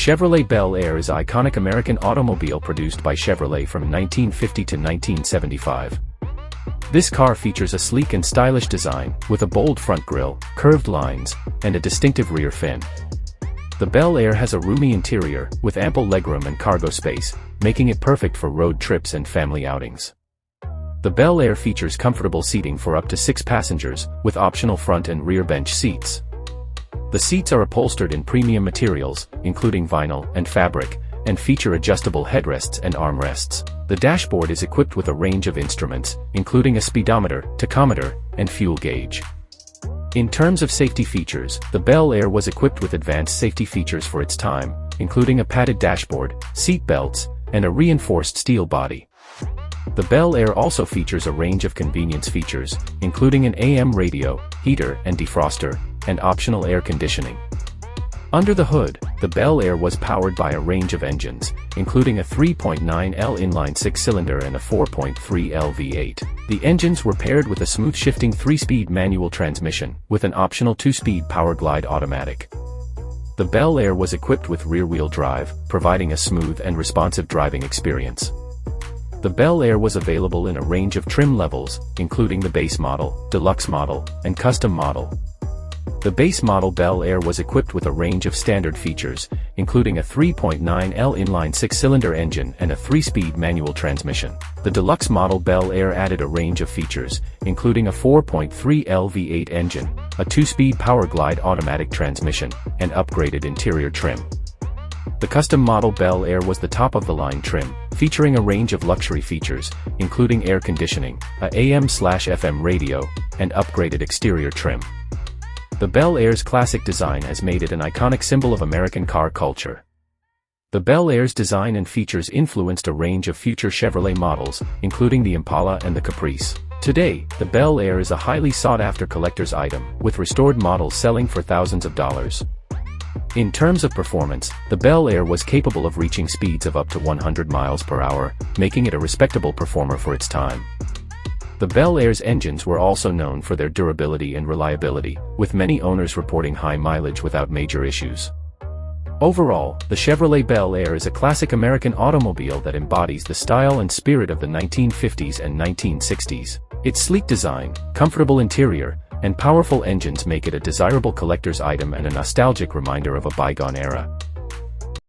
Chevrolet Bel Air is an iconic American automobile produced by Chevrolet from 1950 to 1975. This car features a sleek and stylish design, with a bold front grille, curved lines, and a distinctive rear fin. The Bel Air has a roomy interior, with ample legroom and cargo space, making it perfect for road trips and family outings. The Bel Air features comfortable seating for up to 6 passengers, with optional front and rear bench seats. The seats are upholstered in premium materials, including vinyl and fabric, and feature adjustable headrests and armrests. The dashboard is equipped with a range of instruments, including a speedometer, tachometer, and fuel gauge. In terms of safety features, the Bel Air was equipped with advanced safety features for its time, including a padded dashboard, seat belts, and a reinforced steel body. The Bel Air also features a range of convenience features, including an AM radio, heater and defroster, and optional air conditioning. Under the hood, the Bel Air was powered by a range of engines, including a 3.9L inline 6-cylinder and a 4.3L V8. The engines were paired with a smooth-shifting 3-speed manual transmission, with an optional 2-speed power glide automatic. The Bel Air was equipped with rear-wheel drive, providing a smooth and responsive driving experience. The Bel Air was available in a range of trim levels, including the base model, deluxe model, and custom model. The base model Bel Air was equipped with a range of standard features, including a 3.9L inline 6-cylinder engine and a 3-speed manual transmission. The deluxe model Bel Air added a range of features, including a 4.3L V8 engine, a 2-speed power glide automatic transmission, and upgraded interior trim. The custom model Bel Air was the top-of-the-line trim, featuring a range of luxury features, including air conditioning, a AM/FM radio, and upgraded exterior trim. The Bel Air's classic design has made it an iconic symbol of American car culture. The Bel Air's design and features influenced a range of future Chevrolet models, including the Impala and the Caprice. Today, the Bel Air is a highly sought-after collector's item, with restored models selling for thousands of dollars. In terms of performance, the Bel Air was capable of reaching speeds of up to 100 miles per hour, making it a respectable performer for its time. The Bel Air's engines were also known for their durability and reliability, with many owners reporting high mileage without major issues. Overall, the Chevrolet Bel Air is a classic American automobile that embodies the style and spirit of the 1950s and 1960s. Its sleek design, comfortable interior, and powerful engines make it a desirable collector's item and a nostalgic reminder of a bygone era.